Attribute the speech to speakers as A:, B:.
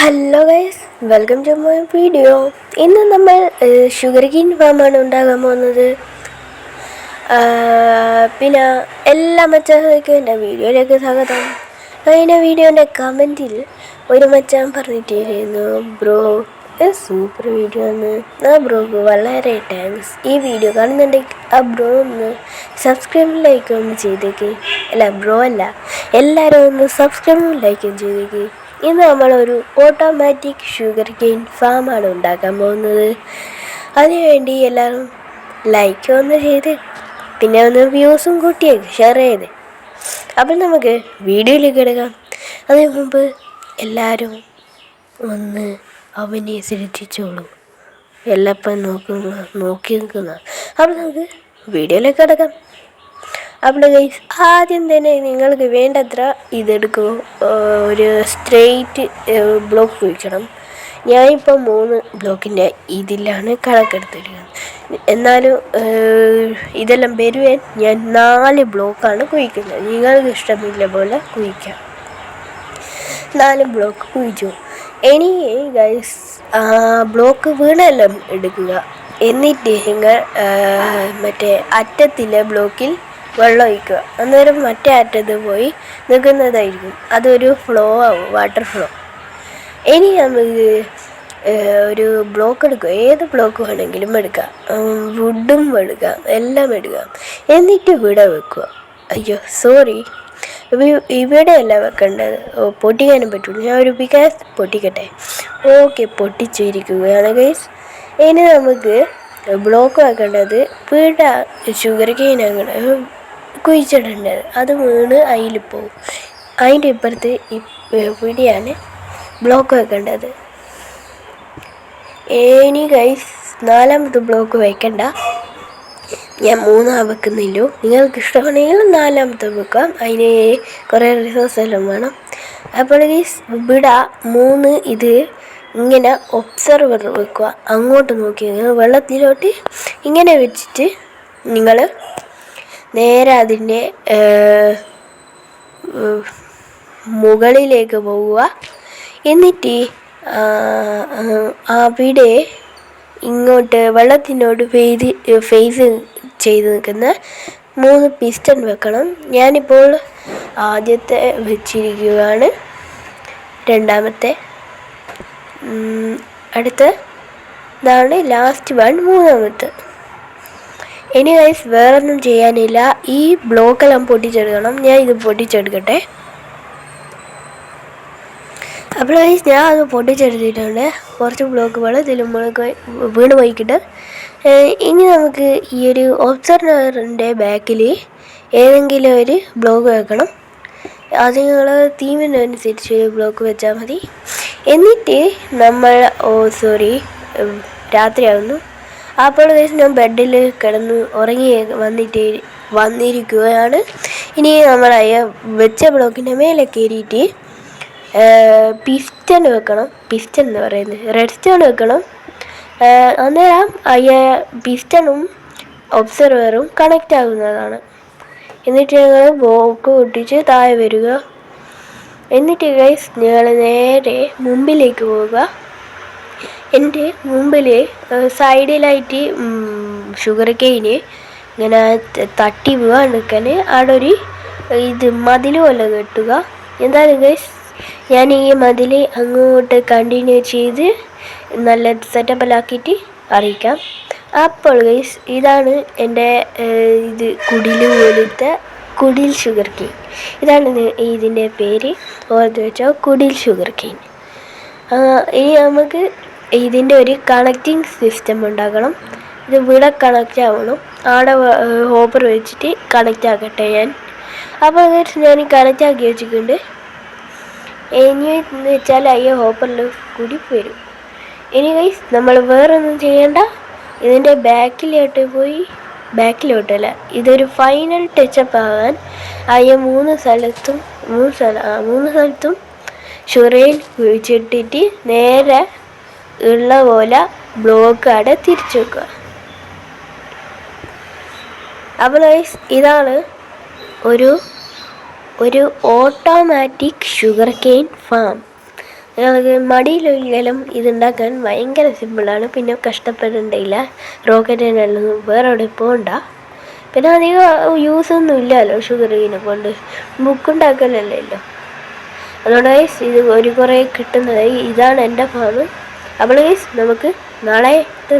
A: Hello guys, welcome to my video. ഇന്ന് നമ്മൾ sugar cane ഫാമാണ് ഉണ്ടാകാൻ പോകുന്നത്. പിന്നെ എല്ലാ മച്ചാർക്കും എൻ്റെ വീഡിയോയിലേക്ക് സ്വാഗതം. കഴിഞ്ഞ വീഡിയോൻ്റെ കമൻറ്റിൽ ഒരു മച്ചാൻ പറഞ്ഞിട്ടിരുന്നു, ബ്രോ സൂപ്പർ വീഡിയോ ആണ്. ആ ബ്രോക്ക് വളരെ താങ്ക്സ്. ഈ വീഡിയോ കാണുന്നുണ്ടെങ്കിൽ ആ ബ്രോ ഒന്ന് സബ്സ്ക്രൈബും ലൈക്കും ഒന്ന് ചെയ്തേക്ക്. അല്ല ബ്രോ അല്ല, എല്ലാവരും ഒന്ന് സബ്സ്ക്രൈബും ലൈക്കും ചെയ്തേക്ക്. ഇന്ന് നമ്മളൊരു ഓട്ടോമാറ്റിക് ഷുഗർ കെയിൻ ഫാമാണ് ഉണ്ടാക്കാൻ പോകുന്നത്. അതിനുവേണ്ടി എല്ലാവരും ലൈക്ക് ഒന്ന് ചെയ്ത് പിന്നെ ഒന്ന് വ്യൂസും കൂട്ടിയേക്ക് ഷെയർ ചെയ്ത്. അപ്പം നമുക്ക് വീഡിയോയിലേക്ക് എടുക്കാം. അതിന് മുമ്പ് എല്ലാവരും ഒന്ന് അവനെ ശ്രദ്ധിച്ചോളൂ. എല്ലപ്പം നോക്കി നിൽക്കുന്ന. അപ്പം നമുക്ക് വീഡിയോയിലേക്ക് കിടക്കാം. അപ്പോൾ ഗൈസ്, ആദ്യം തന്നെ നിങ്ങൾക്ക് വേണ്ടത്ര ഇതെടുക്കുക. ഒരു സ്ട്രെയിറ്റ് ബ്ലോക്ക് കുഴിക്കണം. ഞാനിപ്പോൾ 3 ബ്ലോക്കിൻ്റെ ഇതിലാണ് കണക്കെടുത്തിരിക്കുന്നത്. എന്നാലും ഇതെല്ലാം വരുവാൻ ഞാൻ 4 ബ്ലോക്കാണ് കുഴിക്കുന്നത്. നിങ്ങൾക്ക് ഇഷ്ടമില്ല പോലെ കുഴിക്കാം. 4 ബ്ലോക്ക് കുഴിച്ചു. ഇനി ഗൈസ്, ബ്ലോക്ക് വീണെല്ലാം എടുക്കുക. എന്നിട്ട് നിങ്ങൾ മറ്റേ അറ്റത്തിലെ ബ്ലോക്കിൽ വെള്ളം ഒഴിക്കുക. അന്നേരം മറ്റേ അറ്റത്ത് പോയി നിൽക്കുന്നതായിരിക്കും. അതൊരു ഫ്ലോ ആവും, വാട്ടർ ഫ്ലോ. ഇനി നമുക്ക് ഒരു ബ്ലോക്ക് എടുക്കുക. ഏത് ബ്ലോക്ക് വേണമെങ്കിലും എടുക്കാം, വുഡും എടുക്കാം, എല്ലാം എടുക്കാം. എന്നിട്ട് ഇവിടെ വെക്കുക. അയ്യോ സോറി, ഇവിടെയല്ല വെക്കേണ്ടത്. പൊട്ടിക്കാനും പറ്റുള്ളൂ. ഞാൻ ഒരു പിക്കാസ് പൊട്ടിക്കട്ടെ. Okay, പൊട്ടിച്ചിരിക്കുകയാണ് guys. ഇനി നമുക്ക് ബ്ലോക്ക് വെക്കേണ്ടത് ഇവിടെ ഷുഗർ കെയിനാണ് കുഴിച്ചിടേണ്ടത്. അത് വീണ് അതിൽ പോവും. അതിൻ്റെ ഇപ്പുറത്ത് ഇവിടെയാണ് ബ്ലോക്ക് വെക്കേണ്ടത്. ഇനി ഗൈസ്, 4ാമത്തെ ബ്ലോക്ക് വയ്ക്കണ്ട, ഞാൻ 3 വെക്കുന്നില്ലോ. നിങ്ങൾക്ക് ഇഷ്ടമാണെങ്കിൽ 4ാമത്തെ വെക്കാം. അതിന് കുറേ റിസോഴ്സ് എല്ലാം വേണം. അപ്പോൾ ഗൈസ്, ഇവിടെ 3 ഇത് ഇങ്ങനെ ഒബ്സർവർ വെക്കുക. അങ്ങോട്ട് നോക്കി വെള്ളത്തിലോട്ട് ഇങ്ങനെ വെച്ചിട്ട് നിങ്ങൾ നേരെ അതിൻ്റെ മുകളിലേക്ക് പോവുക. എന്നിട്ട് അവിടെ ഇങ്ങോട്ട് വെള്ളത്തിനോട് ഫേസ് ചെയ്ത് നിൽക്കുന്ന 3 പിസ്റ്റൺ വെക്കണം. ഞാനിപ്പോൾ ആദ്യത്തെ വെച്ചിരിക്കുകയാണ്, 2ാമത്തെ, അടുത്ത ഇതാണ് ലാസ്റ്റ് വൺ, 3ാമത്തെ. ഇനി ഗൈസ്, വേറൊന്നും ചെയ്യാനില്ല. ഈ ബ്ലോക്കെല്ലാം പൊട്ടിച്ചെടുക്കണം. ഞാൻ ഇത് പൊട്ടിച്ചെടുക്കട്ടെ. അപ്പോൾ ഗൈസ്, ഞാൻ അത് പൊട്ടിച്ചെടുത്തിട്ടുണ്ട്. കുറച്ച് ബ്ലോക്കുകൾ ഇതിൽ വീണ് പോയിക്കിട്ട്. ഇനി നമുക്ക് ഈ ഒരു ഒബ്സർവറിൻ്റെ ബാക്കിൽ ഏതെങ്കിലും ഒരു ബ്ലോക്ക് വെക്കണം. അത് നിങ്ങൾ തീമിനനുസരിച്ച് ബ്ലോക്ക് വെച്ചാൽ മതി. എന്നിട്ട് നമ്മൾ രാത്രിയാകുന്നു. അപ്പോൾ ഗൈസ്, ഞാൻ ബെഡിൽ കിടന്ന് ഉറങ്ങി വന്നിരിക്കുകയാണ്. ഇനി നമ്മൾ വെച്ച ബ്ലോക്കിൻ്റെ മേലെ കയറിയിട്ട് പിസ്റ്റൺ വെക്കണം. പിസ്റ്റൺ എന്ന് പറയുന്നത് റെഡ് സ്റ്റോൺ വെക്കണം. അന്നേരം പിസ്റ്റണും ഒബ്സർവറും കണക്റ്റ് ആകുന്നതാണ്. എന്നിട്ട് ഞങ്ങൾ ബ്ലോക്ക് പൊട്ടിച്ച് താഴെ വരിക. എന്നിട്ട് ഗൈസ്, ഞങ്ങൾ നേരെ മുമ്പിലേക്ക് പോവുക. എൻ്റെ മുമ്പിൽ സൈഡിലായിട്ട് ഷുഗർ കെയിന് ഇങ്ങനെ തട്ടി വീഴാണ്ടിരിക്കാൻ അവിടെ ഒരു മതിൽ പോലെ കെട്ടുക. എന്തായാലും ഗൈസ്, ഞാൻ ഈ മതിൽ അങ്ങോട്ട് കണ്ടിന്യൂ ചെയ്ത് നല്ല സെറ്റപ്പിലാക്കിയിട്ട് അറിയിക്കാം. അപ്പോൾ ഗൈസ്, ഇതാണ് എൻ്റെ കുടിൽ പോലത്തെ കുടിൽ ഷുഗർ കെയിൻ. ഇതാണ് ഇതിൻ്റെ പേര്. ഓർത്ത് വെച്ചോ, കുടിൽ ഷുഗർ കെയിൻ. ഇനി നമുക്ക് ഇതിൻ്റെ ഒരു കണക്റ്റിംഗ് സിസ്റ്റം ഉണ്ടാക്കണം. ഇത് ഇവിടെ കണക്റ്റ് ആവണം. അവിടെ ഹോപ്പർ വെച്ചിട്ട് കണക്റ്റ് ആക്കട്ടെ ഞാൻ. അപ്പോൾ ഞാൻ കണക്റ്റ് ആക്കി വെച്ചിട്ടുണ്ട്. ഇനി എന്ന് വെച്ചാൽ ഹോപ്പറിൽ കൂടി വരും. ഇനി ഗൈസ്, നമ്മൾ വേറൊന്നും ചെയ്യേണ്ട. ഇതിൻ്റെ ബാക്കിലോട്ടല്ല, ഇതൊരു ഫൈനൽ ടച്ചപ്പ് ആകാൻ 3 സ്ഥലത്തും ഷുഗർ കുഴിച്ചിട്ടിട്ട് നേരെ ഉള്ള പോലെ ബ്ലോക്ക് അവിടെ തിരിച്ചു വെക്കുക. അപ്പോൾ ഗൈസ്, ഇതാണ് ഒരു ഓട്ടോമാറ്റിക് ഷുഗർ കെയിൻ ഫാം. ഞങ്ങൾക്ക് മടിയിലെങ്കിലും ഇതുണ്ടാക്കാൻ ഭയങ്കര സിമ്പിളാണ്. പിന്നെ കഷ്ടപ്പെടേണ്ടയില്ല. റോക്കറ്റിനൊന്നും വേറെ എവിടെ പോകണ്ട. പിന്നെ അധികം യൂസൊന്നും ഇല്ലല്ലോ ഷുഗറിനെ കൊണ്ട്. ബുക്കുണ്ടാക്കലല്ലോ. അതുകൊണ്ട് ഗൈസ് ഇത് കുറേ കിട്ടുന്നത്. ഇതാണ് എൻ്റെ ഫാം. അപ്പോൾ ഗൈസ് നമുക്ക് നാളത്തെ